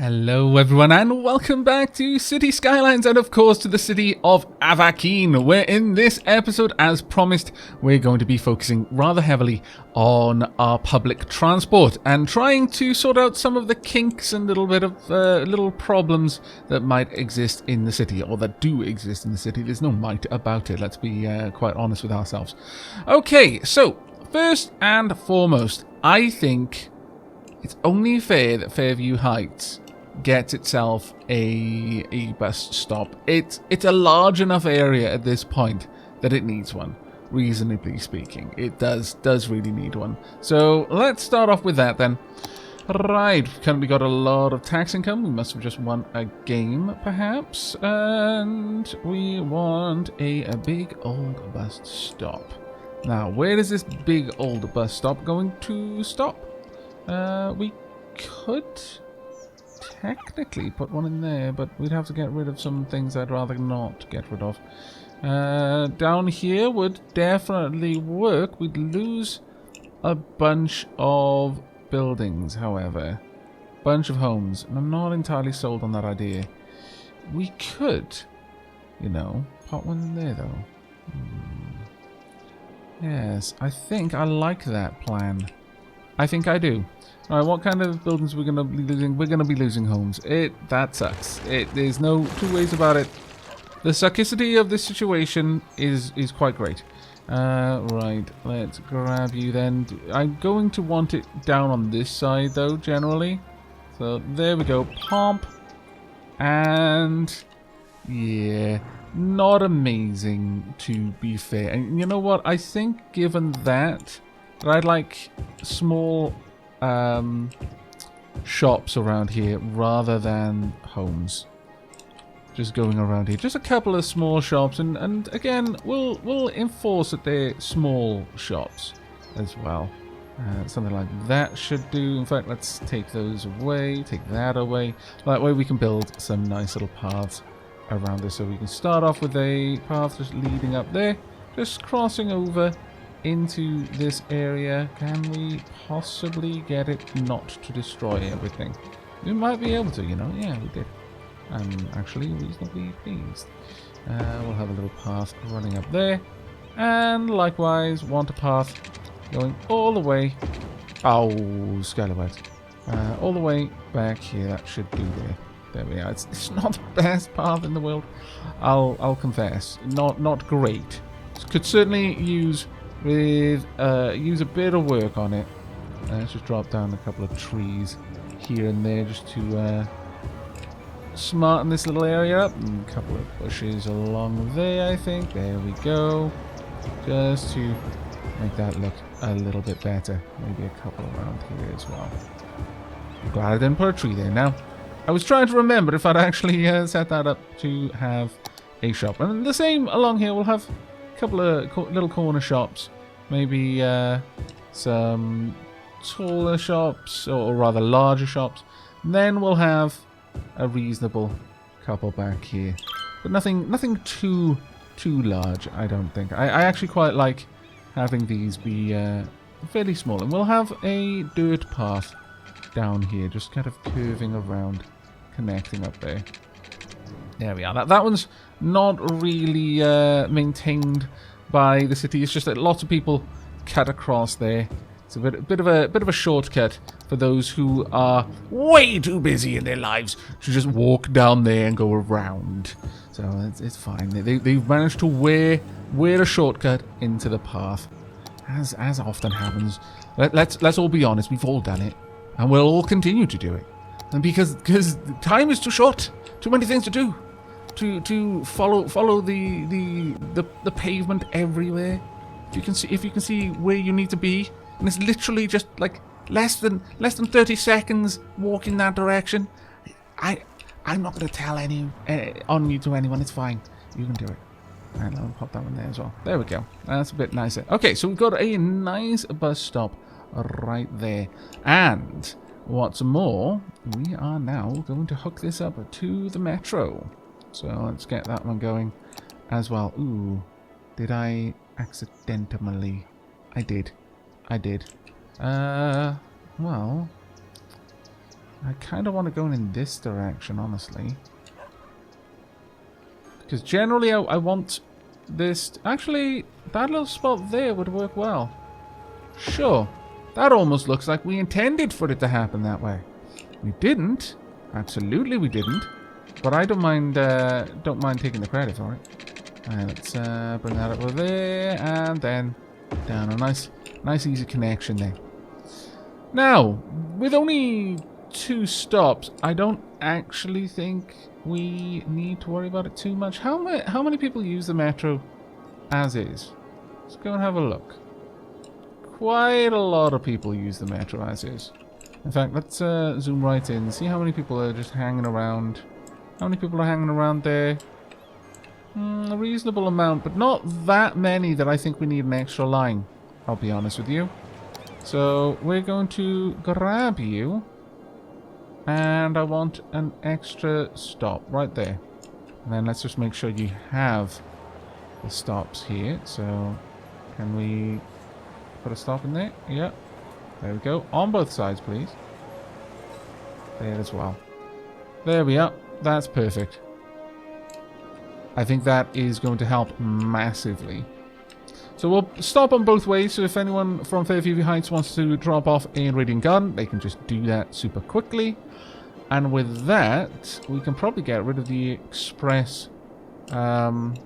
Hello everyone and welcome back to City Skylines and of course to the city of Aavak, where in this episode, as promised, we're going to be focusing rather heavily on our public transport and trying to sort out some of the kinks and little bit of little problems that might exist in the city, or that do exist in the city. There's no might about it, let's be quite honest with ourselves. Okay, so first and foremost, I think it's only fair that Fairview Heights gets itself a bus stop. It's a large enough area at this point that it needs one, reasonably speaking. It does really need one. So let's start off with that then. Right, we've currently got a lot of tax income. We must have just won a game, perhaps. And we want a big old bus stop. Now, where is this big old bus stop going to stop? We could technically put one in there, but we'd have to get rid of some things I'd rather not get rid of. Down here would definitely work. We'd lose a bunch of buildings, however. Bunch of homes. And I'm not entirely sold on that idea. We could, you know, put one in there, though. Yes, I think I like that plan. I think I do. Alright, what kind of buildings are we going to be losing? We're going to be losing homes. That sucks. There's no two ways about it. The sarcasticity of this situation is quite great. Right, let's grab you then. I'm going to want it down on this side though, generally. So there we go. Pomp. And yeah, not amazing to be fair. And you know what? I think given that I'd like small shops around here rather than homes. Just going around here. Just a couple of small shops, and again, we'll enforce that they're small shops as well. Something like that should do. In fact, let's take those away, take that away. That way we can build some nice little paths around this. So we can start off with a path just leading up there, just crossing over into this area. Can we possibly get it not to destroy everything? We might be able to, you know. Yeah, we did. I'm actually reasonably pleased. We'll have a little path running up there, and likewise want a path going all the way. Oh, Skylines. All the way back here. That should do there. There we are. It's not the best path in the world, I'll confess. Not great. Could certainly use a bit of work on it. Let's just drop down a couple of trees here and there just to smarten this little area up. And a couple of bushes along there, I think. There we go. Just to make that look a little bit better. Maybe a couple around here as well. I'm glad I didn't put a tree there. Now, I was trying to remember if I'd actually set that up to have a shop. And the same along here. We'll have couple of little corner shops, maybe some taller shops, or rather larger shops. And then we'll have a reasonable couple back here, but nothing too large, I don't think. I actually quite like having these be fairly small, and we'll have a dirt path down here, just kind of curving around, connecting up there. There we are. That one's not really maintained by the city. It's just that lots of people cut across there. It's a bit of a shortcut for those who are way too busy in their lives to just walk down there and go around. So it's fine. They've managed to wear a shortcut into the path, as often happens. Let's all be honest. We've all done it, and we'll all continue to do it. And because time is too short, too many things to do. To follow the pavement everywhere. If you can see where you need to be, and it's literally just like less than 30 seconds walking that direction. I'm not going to tell on you to anyone. It's fine. You can do it. And I'll pop that one there as well. There we go. That's a bit nicer. Okay, so we've got a nice bus stop right there, and what's more, we are now going to hook this up to the metro. So let's get that one going as well. Ooh, did I accidentally? I did. Well, I kind of want to go in this direction, honestly. Because generally I want this... Actually, that little spot there would work well. Sure. That almost looks like we intended for it to happen that way. We didn't. Absolutely we didn't. But I don't mind taking the credit for it. Alright, let's bring that over there. And then down. A nice easy connection there. Now, with only 2 stops, I don't actually think we need to worry about it too much. How many people use the metro as is? Let's go and have a look. Quite a lot of people use the metro as is. In fact, let's zoom right in and see how many people are just hanging around. How many people are hanging around there? A reasonable amount, but not that many that I think we need an extra line. I'll be honest with you. So we're going to grab you. And I want an extra stop right there. And then let's just make sure you have the stops here. So can we put a stop in there? Yeah. There we go. On both sides, please. There as well. There we are. That's perfect. I think that is going to help massively. So we'll stop on both ways. So if anyone from Fairview Heights wants to drop off a Radiant Garden, they can just do that super quickly. And with that, we can probably get rid of the express bus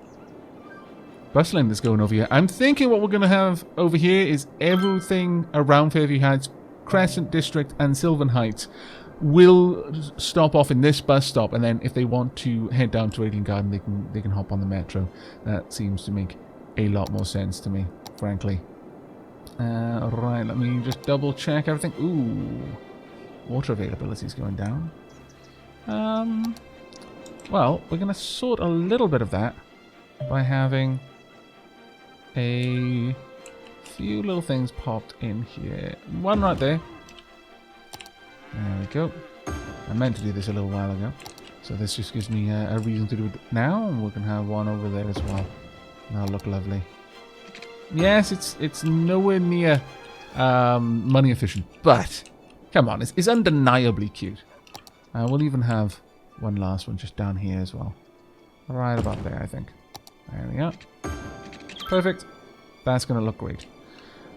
lane that's going over here. I'm thinking what we're going to have over here is everything around Fairview Heights, Crescent District, and Sylvan Heights will stop off in this bus stop. And then if they want to head down to Radiant Garden, they can hop on the metro. That seems to make a lot more sense to me, frankly. Right, let me just double check everything. Ooh. Water availability is going down. Well, we're going to sort a little bit of that by having a few little things popped in here. One right there. There we go. I meant to do this a little while ago. So this just gives me a reason to do it now. And we're going to have one over there as well. That'll look lovely. Yes, it's nowhere near money efficient, but... Come on, it's undeniably cute. We'll even have one last one just down here as well. Right about there, I think. There we are. Perfect. That's going to look great.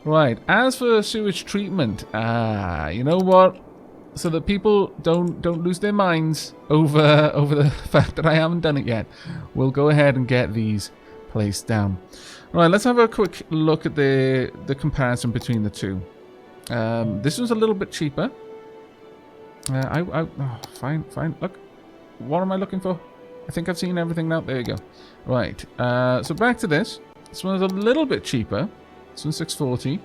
Right, as for sewage treatment, you know what? So that people don't lose their minds over the fact that I haven't done it yet, we'll go ahead and get these placed down. Right, let's have a quick look at the comparison between the two. This was a little bit cheaper. Fine. Look, what am I looking for? I think I've seen everything now. There you go. Right. So back to this. This one is a little bit cheaper. This one's 640.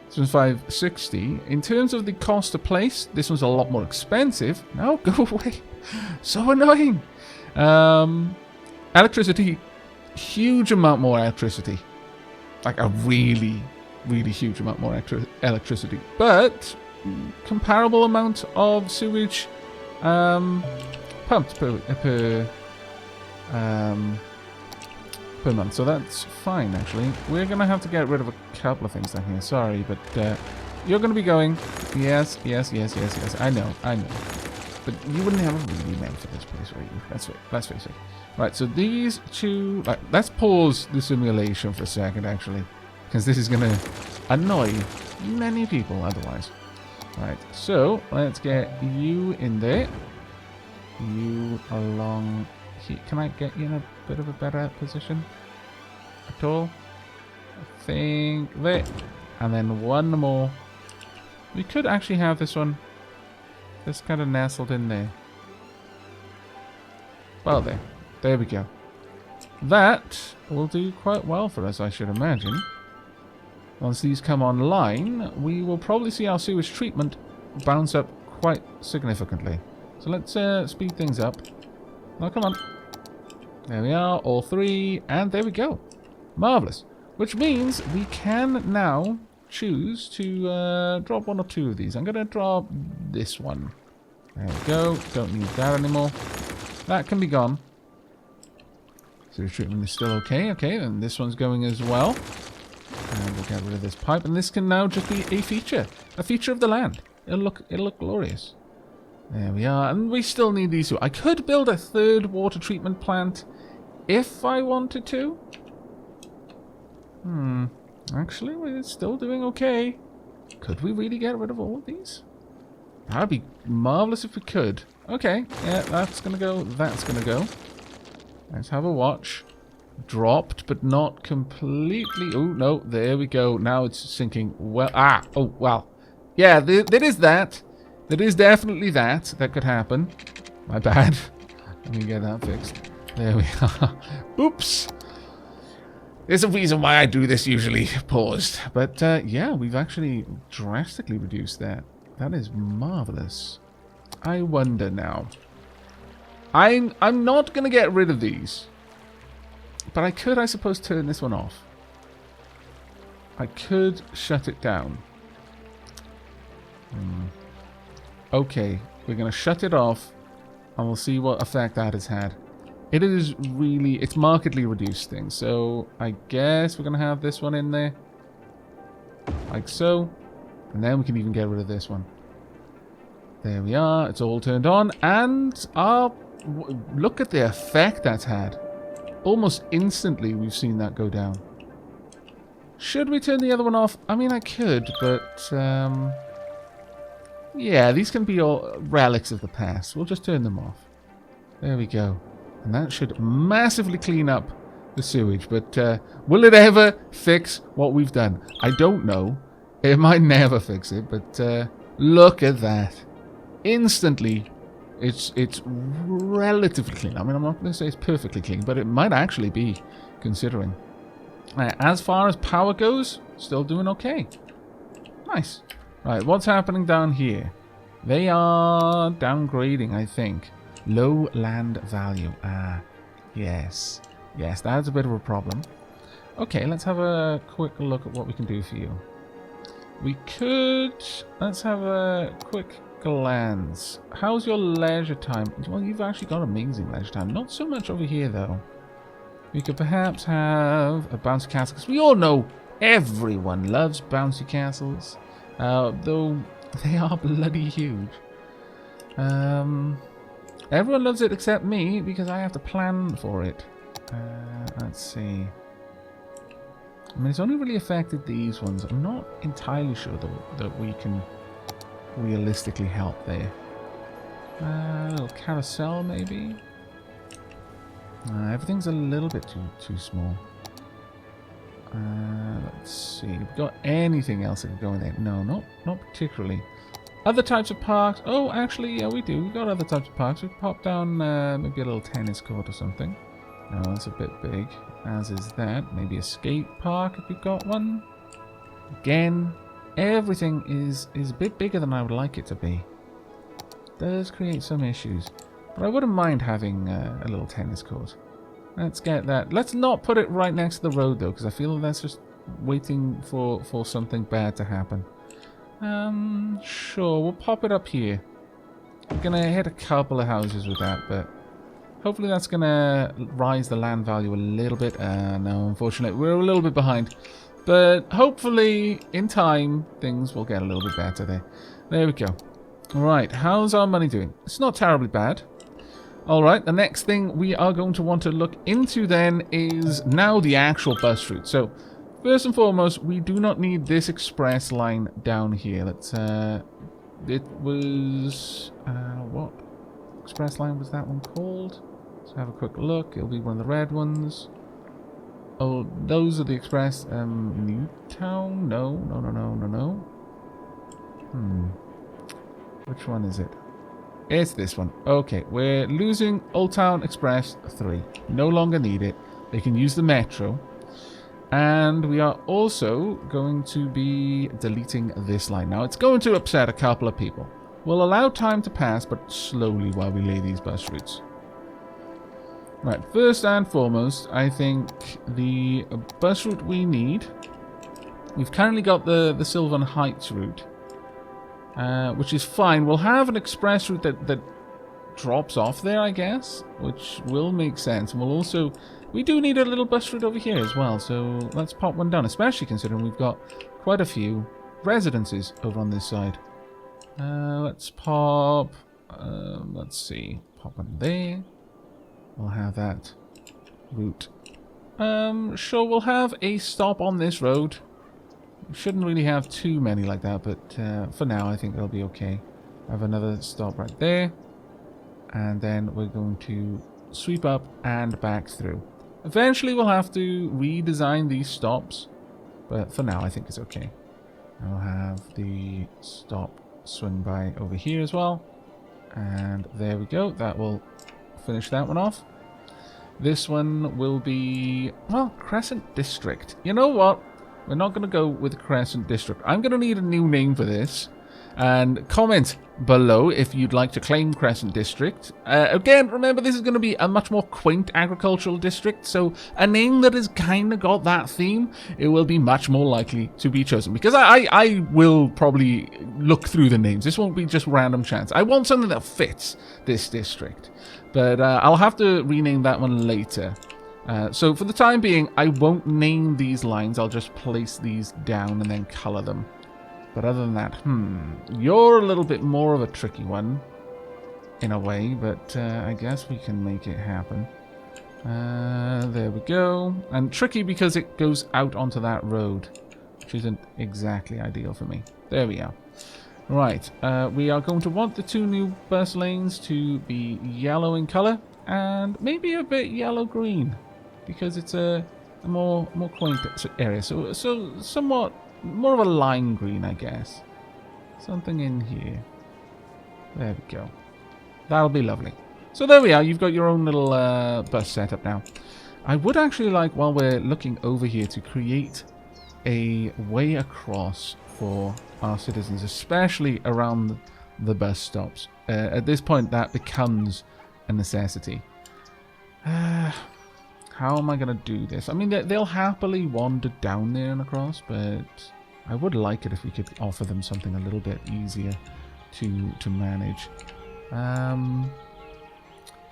This one's 560. In terms of the cost to place, this one's a lot more expensive. No, go away. So annoying. Electricity. Huge amount more electricity. Like a really huge amount more electricity, but comparable amount of sewage pumped per month, so that's fine. Actually, we're gonna have to get rid of a couple of things down here. Sorry, but you're gonna be going. Yes. I know. But you wouldn't have a really meant for this place, right? Let's face it. Right. So these two. Let's pause the simulation for a second, actually. Because this is going to annoy many people otherwise. Right, so let's get you in there. You along here. Can I get you in a bit of a better position at all? I think there. And then one more. We could actually have this one just kind of nestled in there. Well, there we go. That will do quite well for us, I should imagine. Once these come online, we will probably see our sewage treatment bounce up quite significantly. So let's speed things up. Now, come on. There we are, all 3, and there we go. Marvellous. Which means we can now choose to drop 1 or 2 of these. I'm going to drop this one. There we go. Don't need that anymore. That can be gone. Sewage treatment is still okay. Okay, and this one's going as well. And we'll get rid of this pipe, and this can now just be a feature of the land. It'll look glorious. There we are. And we still need these two. I could build a third water treatment plant if I wanted to. Actually, we're still doing okay. Could we really get rid of all of these? That'd be marvelous if we could. Okay, yeah, that's gonna go, that's gonna go. Let's have a watch. Dropped, but not completely. Oh, no, there we go. Now it's sinking. Well, oh, well. Yeah, there is that. There is definitely that could happen. My bad. Let me get that fixed. There we are. Oops. There's a reason why I do this usually. Paused. But, yeah, we've actually drastically reduced that. That is marvelous. I wonder now. I'm not going to get rid of these. But I could, I suppose, turn this one off. I could shut it down. Okay, we're going to shut it off, and we'll see what effect that has had. It is really, it's markedly reduced things, so I guess we're going to have this one in there. Like so. And then we can even get rid of this one. There we are, it's all turned on, and look at the effect that's had. Almost instantly we've seen that go down. Should we turn the other one off? I mean, I could, but yeah, these can be all relics of the past. We'll just turn them off. There we go. And that should massively clean up the sewage. But will it ever fix what we've done? I don't know. It might never fix it, but look at that. Instantly, it's relatively clean. I mean, I'm not going to say it's perfectly clean, but it might actually be, considering. As far as power goes, still doing okay. Nice. Right, what's happening down here? They are downgrading, I think. Low land value. Yes. Yes, that's a bit of a problem. Okay, let's have a quick look at what we can do for you. We could... Let's have a quick glance. How's your leisure time? Well, you've actually got amazing leisure time. Not so much over here, though. We could perhaps have a bouncy castle, because we all know everyone loves bouncy castles. Though they are bloody huge. Everyone loves it except me, because I have to plan for it. Let's see. I mean, it's only really affected these ones. I'm not entirely sure that we can realistically help there. A little carousel, maybe? Everything's a little bit too small. Let's see. Have we got anything else that could go in there? No, not particularly. Other types of parks? Oh, actually, yeah, we do. We've got other types of parks. We can pop down maybe a little tennis court or something. No, that's a bit big. As is that. Maybe a skate park if we've got one. Again, everything is a bit bigger than I would like it to be. Does create some issues. But I wouldn't mind having a little tennis court. Let's get that. Let's not put it right next to the road, though, because I feel that's just waiting for something bad to happen. Sure, we'll pop it up here. We're going to hit a couple of houses with that, but hopefully that's going to rise the land value a little bit. No, unfortunately, we're a little bit behind. But hopefully, in time, things will get a little bit better there. There we go. Alright, how's our money doing? It's not terribly bad. Alright, the next thing we are going to want to look into then is now the actual bus route. So, first and foremost, we do not need this express line down here. Let's, it was, what express line was that one called? Let's have a quick look. It'll be one of the red ones. Oh, those are the express, Newtown? No. Which one is it? It's this one. Okay, we're losing Old Town Express 3. No longer need it. They can use the metro. And we are also going to be deleting this line. Now, it's going to upset a couple of people. We'll allow time to pass, but slowly while we lay these bus routes. Right, first and foremost, I think the bus route we need... We've currently got the Sylvan Heights route. Which is fine. We'll have an express route that drops off there, I guess, which will make sense. And we'll also... We do need a little bus route over here as well, so let's pop one down, especially considering we've got quite a few residences over on this side. Let's pop Let's see. Pop in there. We'll have that route. Sure, we'll have a stop on this road. We shouldn't really have too many like that, but for now I think it'll be okay. Have another stop right there. And then we're going to sweep up and back through. Eventually we'll have to redesign these stops, but for now I think it's okay. I'll have the stop swing by over here as well. And there we go. That will finish that one off. This one will be, well, Crescent District. You know what? We're not going to go with Crescent District. I'm going to need a new name for this. And comment below if you'd like to claim Crescent District. Again, remember this is going to be a much more quaint agricultural district, so a name that has kind of got that theme, it will be much more likely to be chosen. Because I will probably look through the names. This won't be just random chance. I want something that fits this district. But I'll have to rename that one later. So for the time being, I won't name these lines. I'll just place these down and then color them. But other than that, you're a little bit more of a tricky one, in a way, but I guess we can make it happen. There we go. And tricky because it goes out onto that road, which isn't exactly ideal for me. There we are. Right, we are going to want the two new bus lanes to be yellow in color, and maybe a bit yellow-green, because it's a more quaint area. So somewhat more of a lime green, I guess. Something in here. There we go. That'll be lovely. So there we are. You've got your own little bus setup now. I would actually like, while we're looking over here, to create a way across for our citizens, especially around the bus stops. At this point, that becomes a necessity. How am I going to do this? I mean, they'll happily wander down there and across, but I would like it if we could offer them something a little bit easier to manage.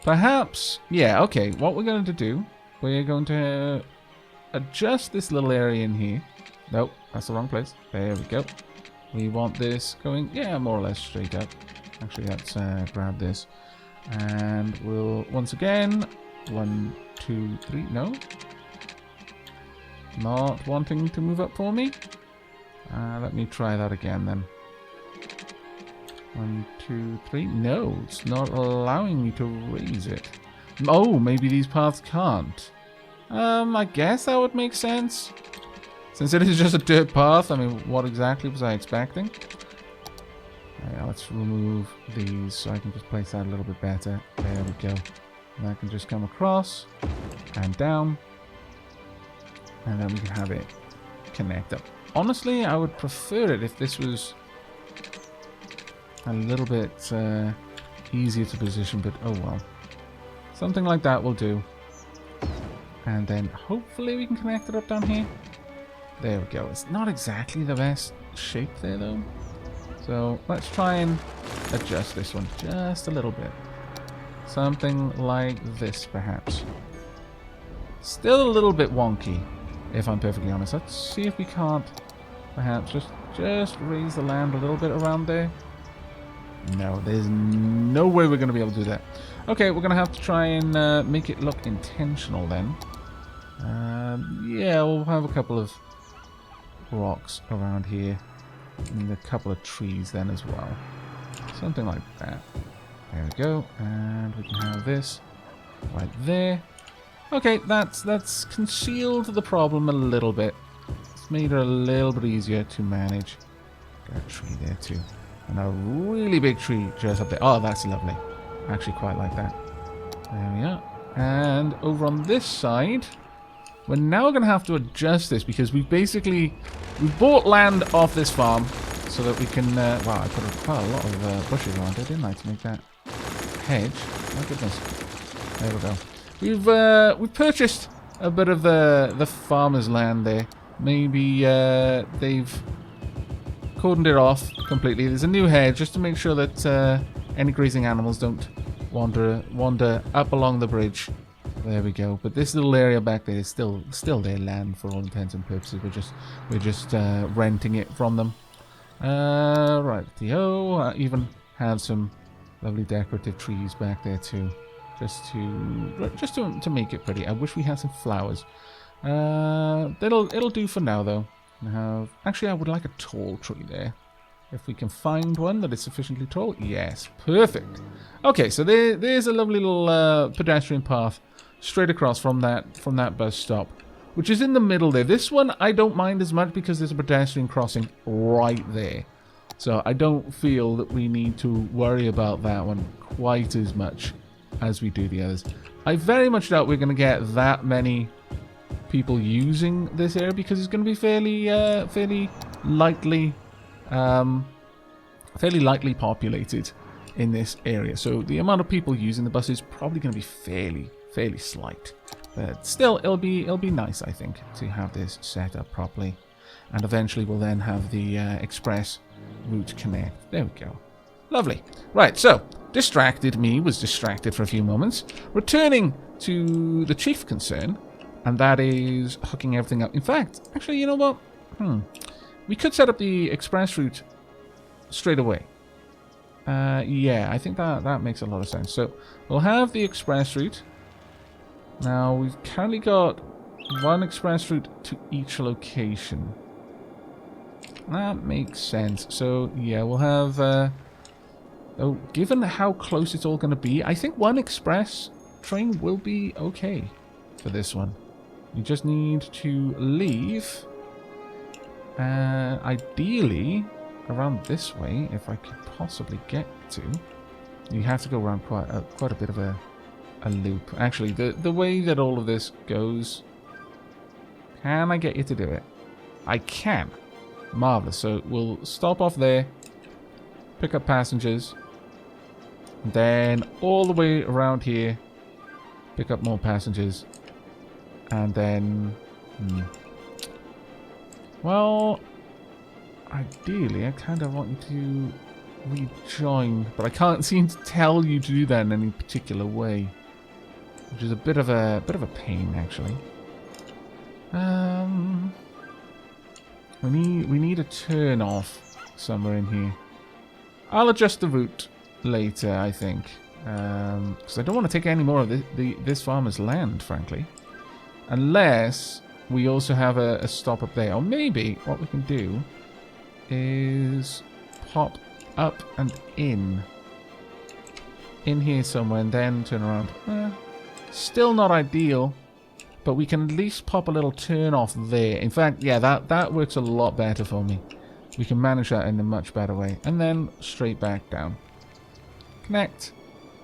Perhaps, yeah, okay, what we're going to do, we're going to adjust this little area in here. Nope, that's the wrong place. There we go. We want this going, yeah, more or less straight up. Actually, let's grab this. And we'll, once again, 1, 2, 3, no. Not wanting to move up for me. Let me try that again then. 1, 2, 3, no, it's not allowing me to raise it. Oh, maybe these paths can't. I guess that would make sense. Since it is just a dirt path, I mean, what exactly was I expecting? Yeah, let's remove these so I can just place that a little bit better. There we go. And I can just come across and down. And then we can have it connect up. Honestly, I would prefer it if this was a little bit easier to position, but oh well. Something like that will do. And then hopefully we can connect it up down here. There we go. It's not exactly the best shape there though. So let's try and adjust this one just a little bit. Something like this perhaps. Still a little bit wonky, if I'm perfectly honest. Let's see if we can't perhaps just raise the land a little bit around there. No, there's no way we're going to be able to do that. Okay, we're going to have to try and make it look intentional then. Yeah, we'll have a couple of rocks around here. And a couple of trees then as well. Something like that. There we go. And we can have this right there. Okay, that's concealed the problem a little bit. It's made it a little bit easier to manage. Got a tree there too. And a really big tree just up there. Oh, that's lovely. I actually quite like that. There we are. And over on this side, we're now going to have to adjust this because we bought land off this farm so that we can, wow, I put quite a lot of bushes around it, didn't I, to make that hedge. My goodness. There we go. We've purchased a bit of the farmer's land there. Maybe they've cordoned it off completely. There's a new hedge just to make sure that any grazing animals don't wander up along the bridge. There we go. But this little area back there is still their land for all intents and purposes. We're just renting it from them. Right, even have some Lovely decorative trees back there too. Just to make it pretty. I wish we had some flowers. It'll do for now though. Actually, I would like a tall tree there. If we can find one that is sufficiently tall. Yes, perfect. Okay, so there's a lovely little pedestrian path straight across from that bus stop, which is in the middle there. This one I don't mind as much because there's a pedestrian crossing right there. So I don't feel that we need to worry about that one quite as much as we do the others. I very much doubt we're going to get that many people using this area because it's going to be fairly lightly populated in this area. So the amount of people using the bus is probably going to be fairly slight. But still, it'll be nice, I think, to have this set up properly. And eventually we'll then have the express route connect. There we go. Lovely. Right, so was distracted for a few moments. Returning to the chief concern, and that is hooking everything up. In fact, actually, you know what? We could set up the express route straight away. Yeah, I think that makes a lot of sense. So we'll have the express route. Now, we've currently got one express route to each location. That makes sense. So, yeah, we'll have... given how close it's all going to be, I think one express train will be okay for this one. You just need to leave, ideally, around this way, if I could possibly get to. You have to go around quite a bit of a loop. Actually, the way that all of this goes, can I get you to do it? I can. Marvelous. So we'll stop off there, pick up passengers, and then all the way around here, pick up more passengers, and then, well, ideally, I kind of want you to rejoin, but I can't seem to tell you to do that in any particular way, which is a bit of a pain, actually. We need a turn off somewhere in here. I'll adjust the route later, I think, because I don't want to take any more of this farmer's land, frankly, unless we also have a stop up there. Or maybe what we can do is pop up and in here somewhere and then turn around. Still not ideal, but we can at least pop a little turn off there. In fact, yeah, that works a lot better for me. We can manage that in a much better way. And then straight back down. Connect.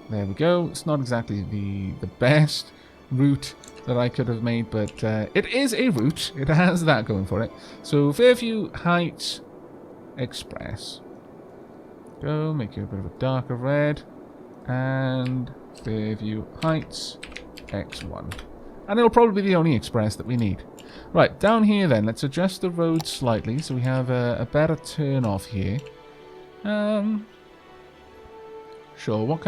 There we go. It's not exactly the best route that I could have made, but it is a route. It has that going for it. So Fairview Heights Express. Go, make it a bit of a darker red. And Fairview Heights X1. And it'll probably be the only express that we need. Right, down here then, let's adjust the road slightly so we have a better turn off here. Sure,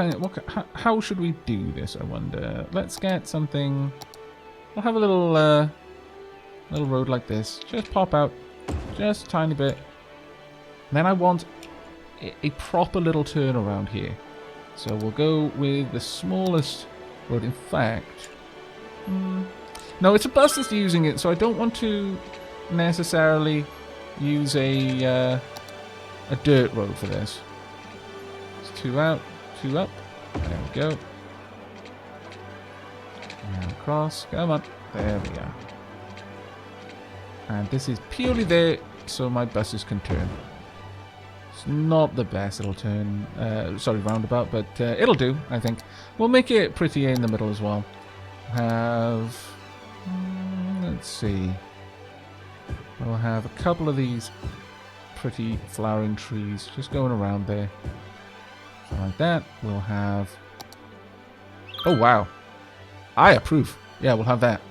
how should we do this, I wonder? Let's get something... We'll have a little road like this. Just pop out, just a tiny bit. And then I want a proper little turn around here. So we'll go with the smallest road. In fact... No, it's a bus that's using it, so I don't want to necessarily use a dirt road for this. It's 2 out, 2 up. There we go. And across. Come on. There we are. And this is purely there so my buses can turn. It's not the best little turn, roundabout, but it'll do, I think. We'll make it prettier in the middle as well. Have... let's see. We'll have a couple of these pretty flowering trees just going around there. Something like that. We'll have... Oh, wow. I approve. Yeah, we'll have that.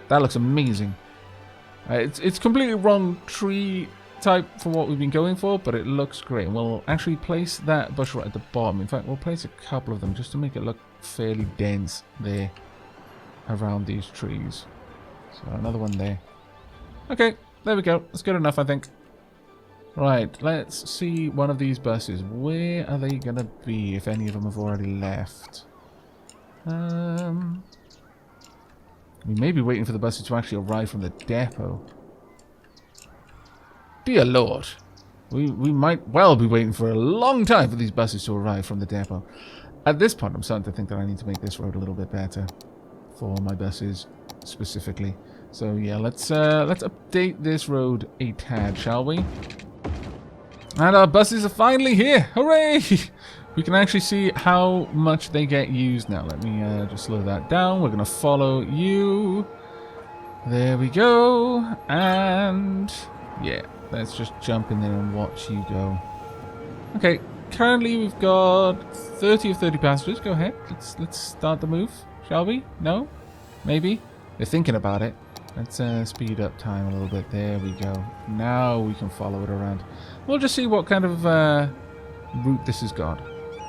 That looks amazing. It's completely wrong tree type for what we've been going for, but it looks great. And we'll actually place that bush right at the bottom. In fact, we'll place a couple of them just to make it look fairly dense there around these trees. So another one there. Okay, there we go. That's good enough, I think. Right, let's see one of these buses. Where are they going to be, if any of them have already left? We may be waiting for the buses to actually arrive from the depot. Dear Lord. We might well be waiting for a long time for these buses to arrive from the depot. At this point, I'm starting to think that I need to make this road a little bit better for my buses specifically. So yeah, let's update this road a tad, shall we? And our buses are finally here! Hooray! We can actually see how much they get used now. Let me just slow that down. We're going to follow you. There we go. And yeah, let's just jump in there and watch you go. Okay, currently we've got 30 of 30 passengers. Go ahead. Let's start the move, shall we? No? Maybe? They're thinking about it. Let's speed up time a little bit. There we go. Now we can follow it around. We'll just see what kind of route this has got.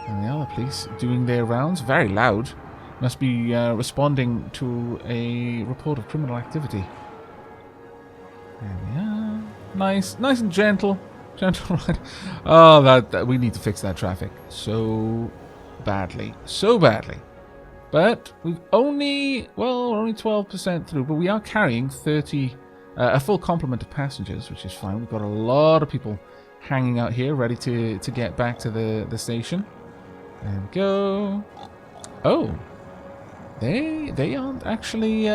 And the other police doing their rounds. Very loud. Must be responding to a report of criminal activity. There we are. Nice and gentle. Gentle ride. Oh, that we need to fix that traffic. So badly. So badly. But we've only, well, we're only 12% through, but we are carrying a full complement of passengers, which is fine. We've got a lot of people hanging out here, ready to get back to the station. There we go. Oh, they aren't actually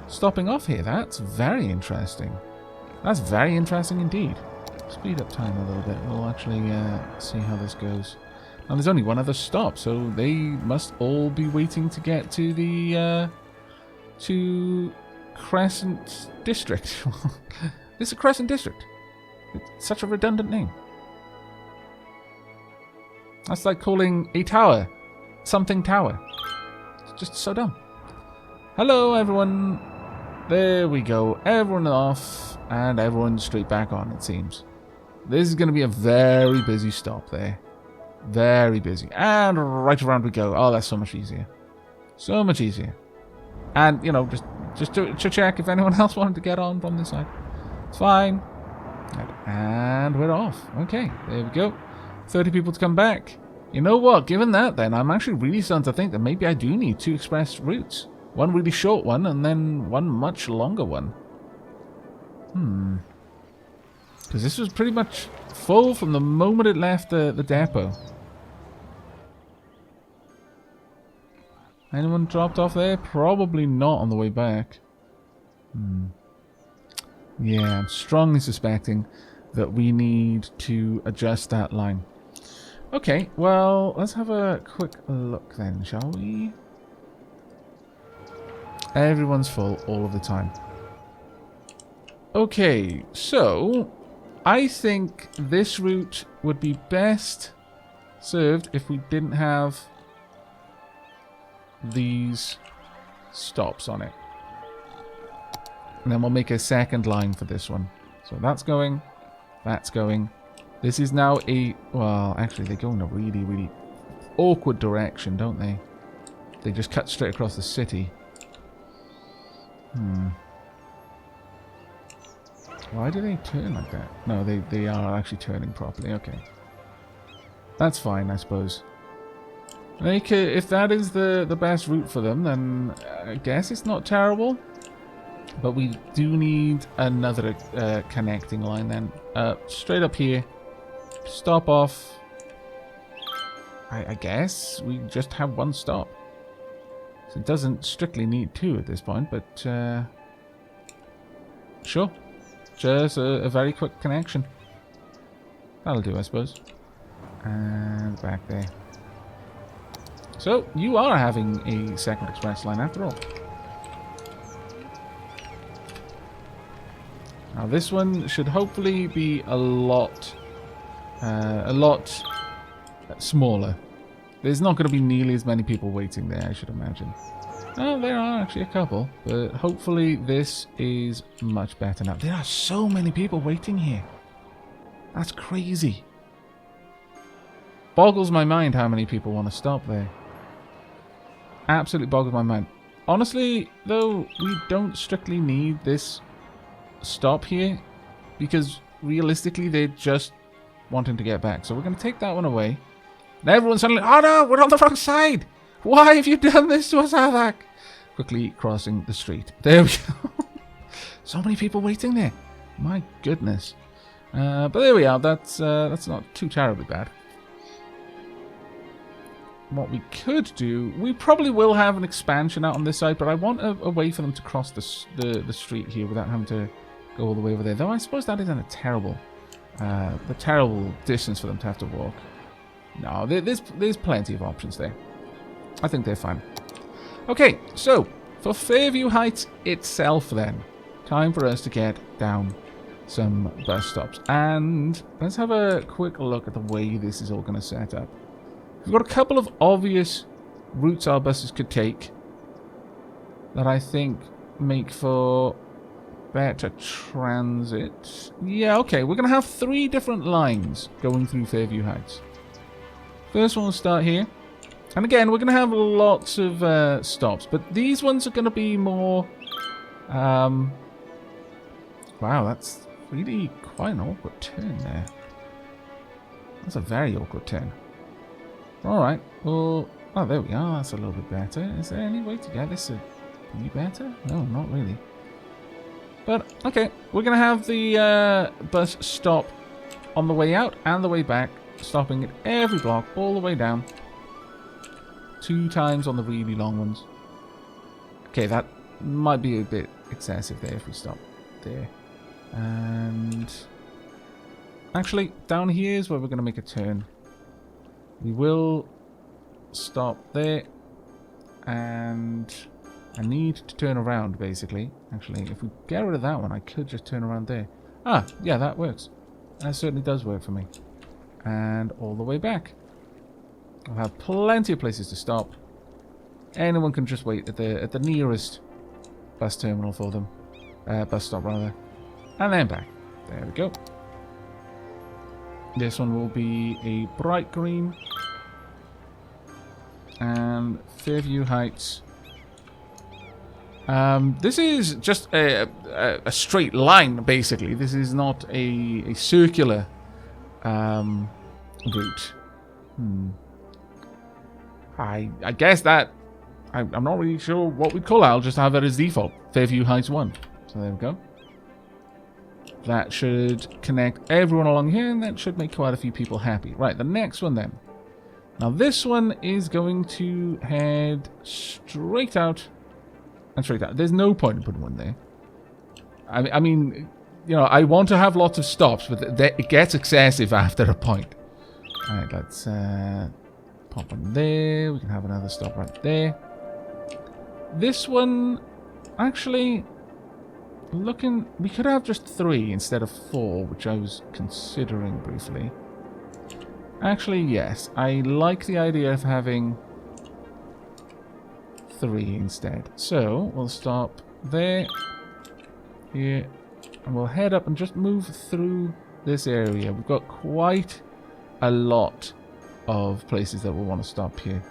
stopping off here. That's very interesting. That's very interesting indeed. Speed up time a little bit. We'll actually see how this goes. And there's only one other stop, so they must all be waiting to get to the to Crescent District. This is a Crescent District. It's such a redundant name. That's like calling a tower something tower. It's just so dumb. Hello, everyone. There we go. Everyone off, and everyone straight back on, it seems. This is going to be a very busy stop there. Very busy. And right around we go. Oh, that's so much easier. So much easier. And, you know, just to check if anyone else wanted to get on from this side. It's fine. And we're off. Okay, there we go. 30 people to come back. You know what? Given that, then, I'm actually really starting to think that maybe I do need 2 express routes. One really short one, and then one much longer one. Because this was pretty much full from the moment it left the depot. Anyone dropped off there? Probably not on the way back. Yeah, I'm strongly suspecting that we need to adjust that line. Okay, well, let's have a quick look then, shall we? Everyone's full all of the time. Okay, so I think this route would be best served if we didn't have these stops on it. And then we'll make a second line for this one. So that's going. That's going. This is now a... Well, actually, they go in a really, really awkward direction, don't they? They just cut straight across the city. Why do they turn like that? No, they are actually turning properly. Okay. That's fine, I suppose. If that is the best route for them, then I guess it's not terrible. But we do need another connecting line then. Straight up here. Stop off. I guess we just have one stop. So it doesn't strictly need 2 at this point, but sure. Just a very quick connection. That'll do, I suppose. And back there. So, you are having a second express line after all. Now this one should hopefully be a lot smaller. There's not going to be nearly as many people waiting there, I should imagine. Oh, there are actually a couple, but hopefully this is much better now. There are so many people waiting here. That's crazy. Boggles my mind how many people want to stop there. Absolutely boggles my mind. Honestly, though, we don't strictly need this stop here, because realistically, they're just wanting to get back. So we're going to take that one away. And everyone suddenly, oh no, we're on the wrong side. Why have you done this to us, Aavak? Quickly crossing the street. There we go. So many people waiting there. My goodness. But there we are. That's not too terribly bad. What we could do, we probably will have an expansion out on this side, but I want a way for them to cross the street here without having to go all the way over there. Though I suppose that isn't a terrible distance for them to have to walk. No, there's plenty of options there. I think they're fine. Okay, so for Fairview Heights itself then, time for us to get down some bus stops. And let's have a quick look at the way this is all going to set up. We've got a couple of obvious routes our buses could take that I think make for better transit. Yeah, okay, we're going to have 3 different lines going through Fairview Heights. First one will start here. And again, we're going to have lots of stops, but these ones are going to be more... wow, that's really quite an awkward turn there. That's a very awkward turn. Alright, well... Oh, there we are. That's a little bit better. Is there any way to get this any better? No, not really. But, okay. We're going to have the bus stop on the way out and the way back, stopping at every block all the way down. 2 times on the really long ones. Okay, that might be a bit excessive there if we stop there. And... actually, down here is where we're going to make a turn. We will stop there, and I need to turn around, basically. Actually, if we get rid of that one, I could just turn around there. Ah, yeah, that works. That certainly does work for me. And all the way back. I'll have plenty of places to stop. Anyone can just wait at the nearest bus terminal for them. Bus stop, rather. And then back. There we go. This one will be a bright green. And Fairview Heights. This is just a straight line, basically. This is not a circular route. I guess that... I'm not really sure what we'd call it. I'll just have it as default. Fairview Heights 1. So there we go. That should connect everyone along here, and that should make quite a few people happy. Right, the next one then. Now this one is going to head straight out and straight out. There's no point in putting one there. I mean, you know, I want to have lots of stops, but it gets excessive after a point. Alright, let's pop one there. We can have another stop right there. This one, actually... looking, we could have just 3 instead of 4, which I was considering briefly. Actually, yes. I like the idea of having 3 instead. So, we'll stop there, here, and we'll head up and just move through this area. We've got quite a lot of places that we'll want to stop here.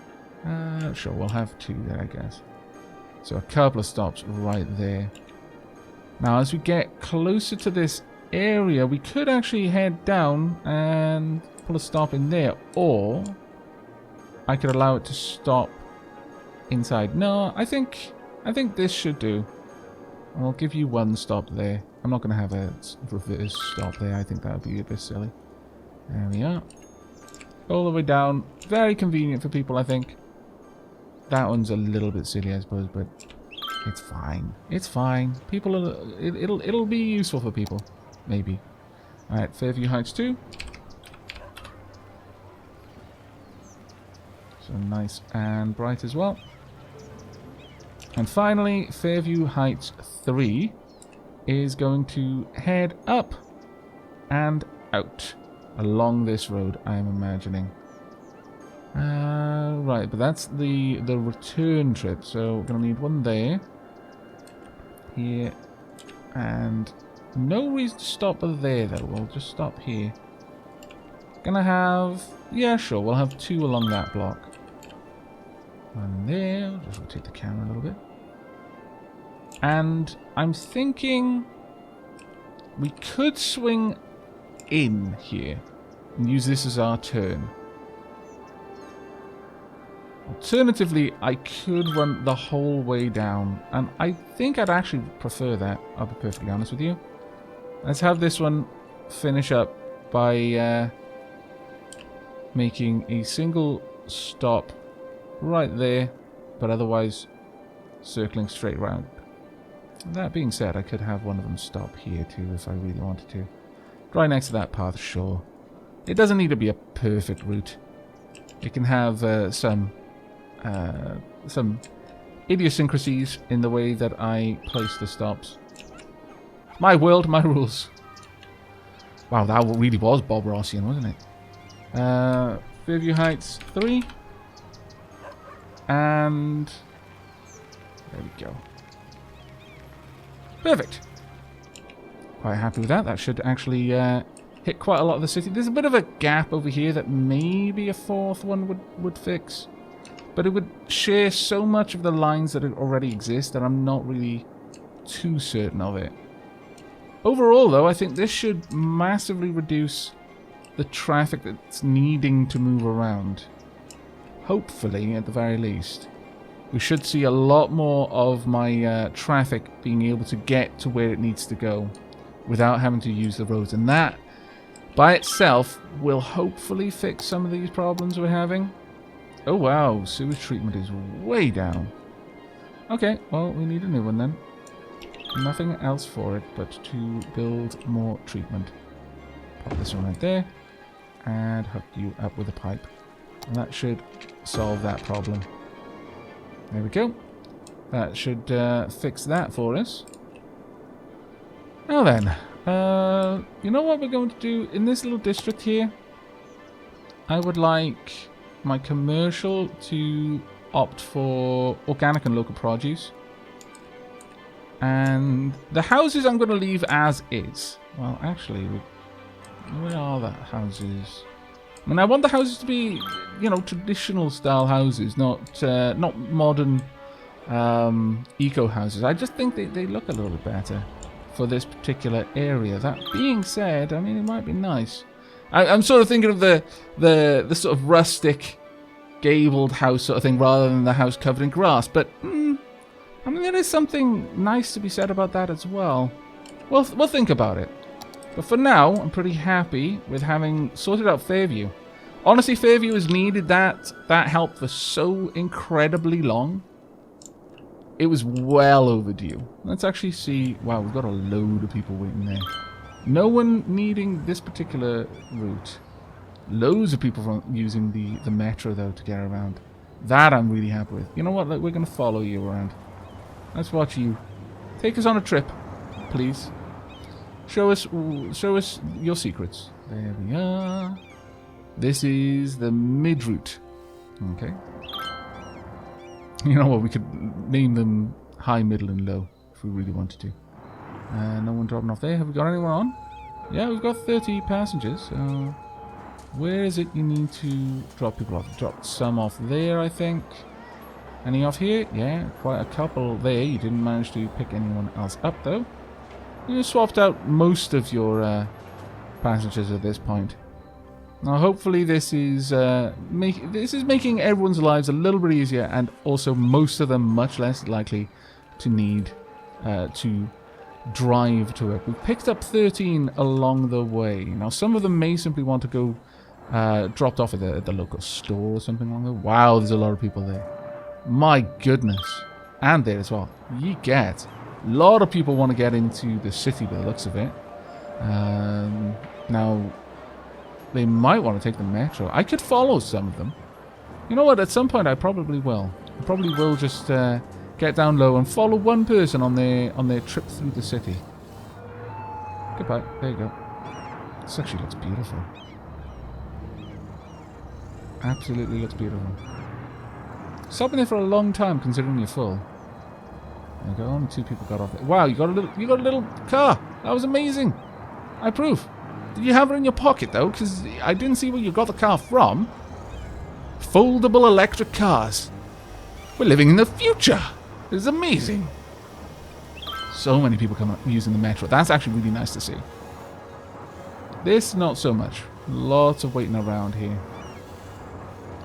Sure, we'll have 2 there, I guess. So, a couple of stops right there. Now, as we get closer to this area, we could actually head down and pull a stop in there, or I could allow it to stop inside. No, I think this should do. I'll give you 1 stop there. I'm not going to have a reverse stop there. I think that would be a bit silly. There we are. All the way down. Very convenient for people, I think. That one's a little bit silly, I suppose, but... it's fine. It's fine. People are, it'll be useful for people. Maybe. Alright, Fairview Heights 2. So nice and bright as well. And finally, Fairview Heights 3 is going to head up and out along this road, I'm imagining. Right, but that's the return trip, so we're going to need one there. Here. And no reason to stop there, though. We'll just stop here. Gonna have... yeah, sure, we'll have 2 along that block. One there. I'll just rotate the camera a little bit. And I'm thinking... we could swing in here and use this as our turn. Alternatively, I could run the whole way down, and I think I'd actually prefer that, I'll be perfectly honest with you. Let's have this one finish up by making a single stop right there, but otherwise circling straight round. That being said, I could have one of them stop here too if I really wanted to. Right next to that path, sure. It doesn't need to be a perfect route. It can have some idiosyncrasies in the way that I place the stops. My world, my rules. Wow, that really was Bob Rossian, wasn't it? Fairview Heights 3. And there we go. Perfect. Quite happy with that. That should actually hit quite a lot of the city. There's a bit of a gap over here that maybe a fourth one would fix. But it would share so much of the lines that already exist that I'm not really too certain of it. Overall, though, I think this should massively reduce the traffic that's needing to move around. Hopefully, at the very least. We should see a lot more of my traffic being able to get to where it needs to go without having to use the roads. And that, by itself, will hopefully fix some of these problems we're having. Oh wow, sewage treatment is way down. Okay, well, we need a new one then. Nothing else for it but to build more treatment. Pop this one right there, and hook you up with a pipe. And that should solve that problem. There we go. That should fix that for us. Now then, you know what we're going to do in this little district here? I would like my commercial to opt for organic and local produce. And the houses I'm going to leave as is. Well, actually, where are the houses? I mean, I want the houses to be, you know, traditional style houses, not modern eco houses. I just think they look a little better for this particular area. That being said, I mean, it might be nice. I'm sort of thinking of the sort of rustic, gabled house sort of thing, rather than the house covered in grass. But I mean, there is something nice to be said about that as well. We'll think about it. But for now, I'm pretty happy with having sorted out Fairview. Honestly, Fairview has needed that help for so incredibly long. It was well overdue. Let's actually see. Wow, we've got a load of people waiting there. No one needing this particular route. Loads of people from using the metro, though, to get around. That I'm really happy with. You know what? We're going to follow you around. Let's watch you. Take us on a trip, please. Show us your secrets. There we are. This is the mid route. Okay. You know what? We could name them high, middle, and low if we really wanted to. No one dropping off there. Have we got anyone on? Yeah, we've got 30 passengers. So where is it you need to drop people off? Drop some off there, I think. Any off here? Yeah, quite a couple there. You didn't manage to pick anyone else up, though. You swapped out most of your passengers at this point. Now, hopefully, this is making everyone's lives a little bit easier, and also most of them much less likely to need to drive to work. We've picked up 13 along the way. Now, some of them may simply want to go dropped off at the local store or something along the way. Wow, there's a lot of people there. My goodness. And there as well. Ye get. A lot of people want to get into the city by the looks of it. Now, they might want to take the metro. I could follow some of them. You know what? At some point, I probably will. I probably will just get down low and follow one person on their trip through the city. Goodbye. There you go. This actually looks beautiful. Absolutely looks beautiful. Stopping there for a long time, considering you're full. There you go. Only 2 people got off there. Wow, you got a little car. That was amazing. I approve. Did you have it in your pocket though? Because I didn't see where you got the car from. Foldable electric cars. We're living in the future. This is amazing. So many people using the metro. That's actually really nice to see. This, not so much. Lots of waiting around here.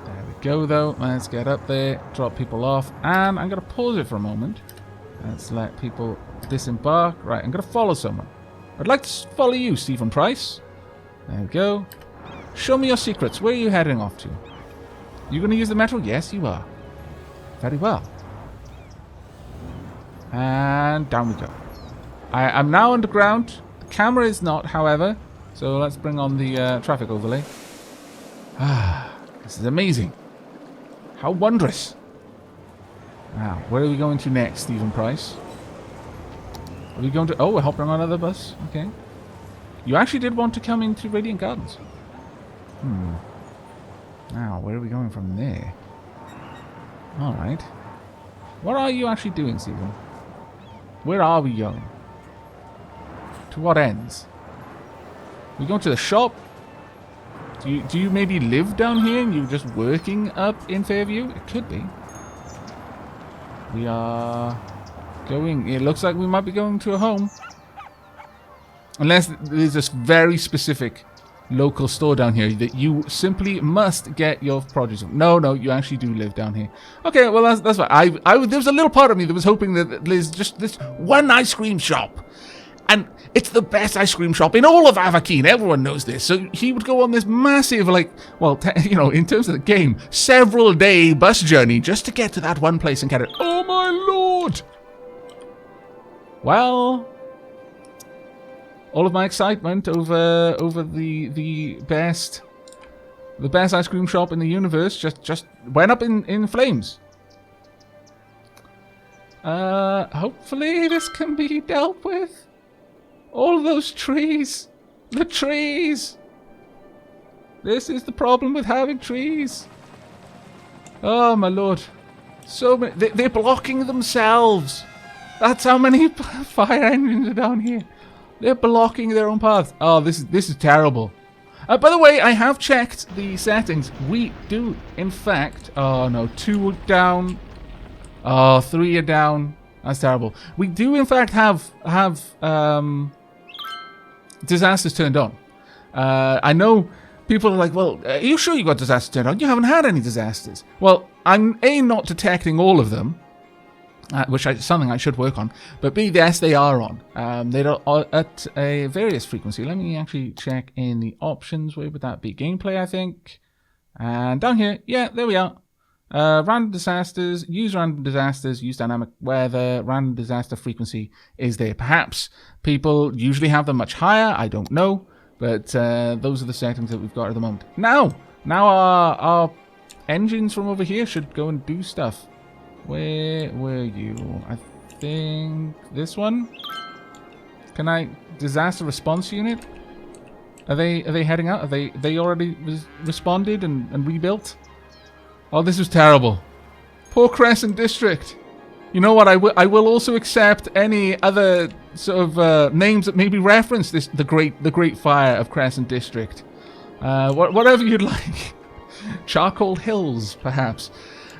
There we go, though. Let's get up there, drop people off, and I'm going to pause it for a moment. Let's let people disembark. Right, I'm going to follow someone. I'd like to follow you, Stephen Price. There we go. Show me your secrets. Where are you heading off to? You going to use the metro? Yes, you are. Very well. And down we go. I'm now underground. The camera is not, however. So let's bring on the traffic overlay. Ah, this is amazing. How wondrous. Now, where are we going to next, Stephen Price? Are we going to... Oh, we're hopping on another bus. Okay. You actually did want to come into Radiant Gardens. Now, where are we going from there? Alright. What are you actually doing, Stephen? Where are we going? To what ends? We going to the shop? Do you maybe live down here and you're just working up in Fairview? It could be. We are going... It looks like we might be going to a home. Unless there's this very specific local store down here that you simply must get your produce from. No, you actually do live down here. Okay, well, that's fine. There was a little part of me that was hoping that there's just this one ice cream shop. And it's the best ice cream shop in all of Aavak. Everyone knows this. So he would go on this massive, like, well, in terms of the game, several day bus journey just to get to that one place and get it. Oh my lord! Well, all of my excitement over the best ice cream shop in the universe just went up in flames. Hopefully this can be dealt with. All those trees. The trees. This is the problem with having trees. Oh, my lord. So many. They're blocking themselves. That's how many fire engines are down here. They're blocking their own path. Oh, this is terrible. By the way, I have checked the settings. We do, in fact... Oh, no. 2 are down. Oh, 3 are down. That's terrible. We do, in fact, have disasters turned on. I know people are like, well, are you sure you got disasters turned on? You haven't had any disasters. Well, I'm A, not detecting all of them, which is something I should work on, but B, yes, they are on. They're at a various frequency. Let me actually check in the options. Where would that be? Gameplay, I think. And down here, yeah, there we are. Random disasters, use dynamic weather, random disaster frequency is there. Perhaps people usually have them much higher, I don't know, but those are the settings that we've got at the moment. Now our engines from over here should go and do stuff. Where were you? I think this one? Can I... Disaster response unit? Are they heading out? Are they already responded and rebuilt? Oh, this was terrible. Poor Crescent District. You know what? I will also accept any other sort of names that maybe reference this the great fire of Crescent District. Whatever you'd like. Charcoal Hills, perhaps.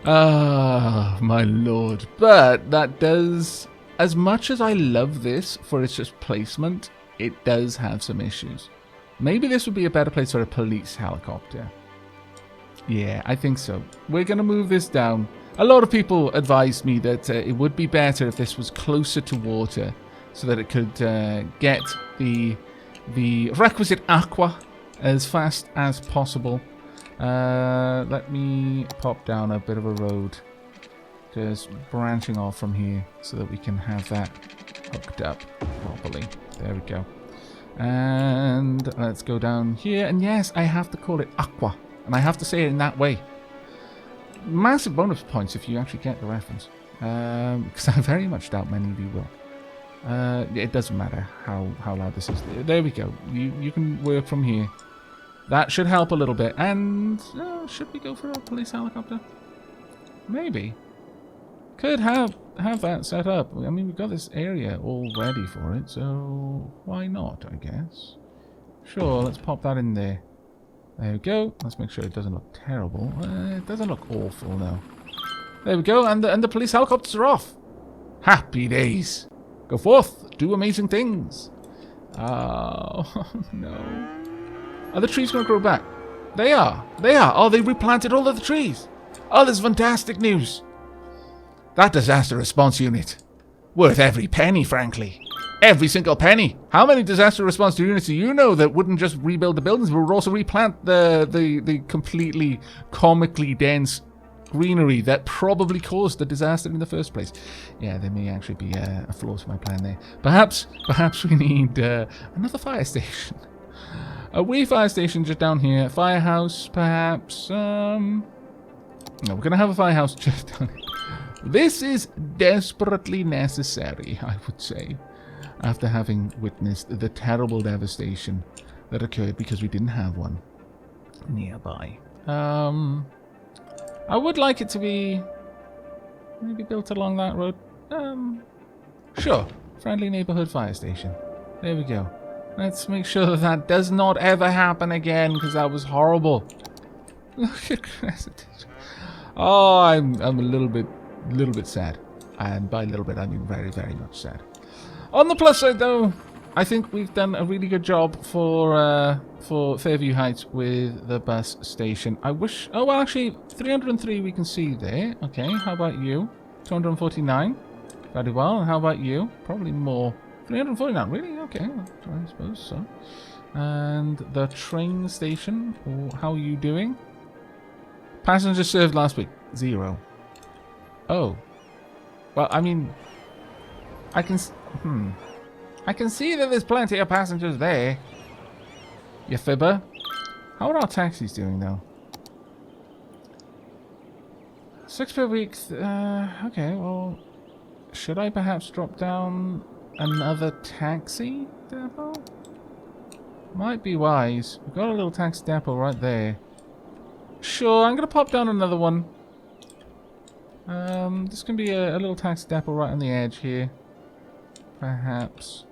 Ah, my lord. But that does, as much as I love this for its just placement, it does have some issues. Maybe this would be a better place for a police helicopter. Yeah, I think so. We're going to move this down. A lot of people advised me that it would be better if this was closer to water so that it could get the requisite aqua as fast as possible. Let me pop down a bit of a road, just branching off from here so that we can have that hooked up properly. There we go. And let's go down here. And yes, I have to call it aqua. And I have to say it in that way. Massive bonus points if you actually get the reference. Because I very much doubt many of you will. It doesn't matter how loud this is. There we go. You can work from here. That should help a little bit. And should we go for a police helicopter? Maybe. Could have that set up. I mean, we've got this area all ready for it, so why not, I guess. Sure, let's pop that in there. There we go. Let's make sure it doesn't look terrible. It doesn't look awful, no. There we go, and the police helicopters are off. Happy days. Go forth, do amazing things. Oh, no. Are the trees going to grow back? They are. They are. Oh, they replanted all of the trees. Oh, this is fantastic news. That disaster response unit. Worth every penny, frankly. Every single penny. How many disaster response units do you know that wouldn't just rebuild the buildings, but would also replant the completely comically dense greenery that probably caused the disaster in the first place? Yeah, there may actually be a flaw to my plan there. Perhaps we need another fire station. A wee fire station just down here. Firehouse, perhaps. No, we're gonna have a firehouse just down here. This is desperately necessary, I would say, after having witnessed the terrible devastation that occurred because we didn't have one nearby. I would like it to be maybe built along that road. Sure. Friendly neighborhood fire station. There we go. Let's make sure that that does not ever happen again, because that was horrible. Look at Cressida. Oh, I'm a little bit sad. And by a little bit, I mean very, very much sad. On the plus side, though, I think we've done a really good job for Fairview Heights with the bus station. I wish... Oh, well, actually, 303 we can see there. Okay, how about you? 249. Very well. And how about you? Probably more. 349, really? Okay, I suppose so. And the train station, how are you doing? Passengers served last week, 0. Oh. Well, I mean, I can see that there's plenty of passengers there. You fibber. How are our taxis doing, though? 6 per week. Okay, well, should I perhaps drop down another taxi depot? Might be wise. We've got a little taxi depot right there. Sure, I'm going to pop down another one. This can be a little taxi depot right on the edge here. Perhaps.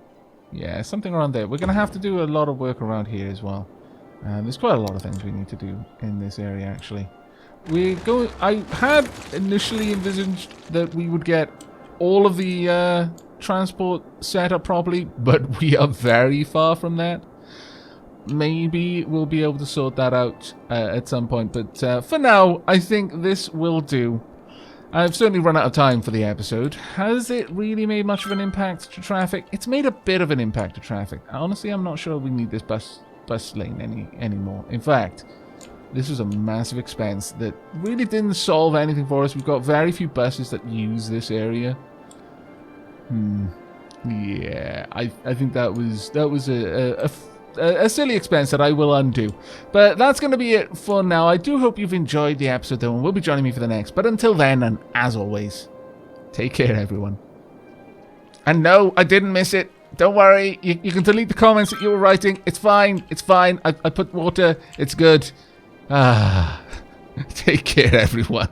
Yeah, something around there. We're going to have to do a lot of work around here as well. There's quite a lot of things we need to do in this area, actually. I had initially envisaged that we would get all of the transport set up properly, but we are very far from that. Maybe we'll be able to sort that out at some point, but for now, I think this will do. I've certainly run out of time for the episode. Has it really made much of an impact to traffic? It's made a bit of an impact to traffic. Honestly, I'm not sure we need this bus lane anymore. In fact, this was a massive expense that really didn't solve anything for us. We've got very few buses that use this area. Yeah, I think that was a silly expense that I will undo. But that's going to be it for now. I do hope you've enjoyed the episode, though, and will be joining me for the next. But until then, and as always, take care, everyone. And no, I didn't miss it. Don't worry. You can delete the comments that you were writing. It's fine. It's fine. I put water. It's good. Take care, everyone.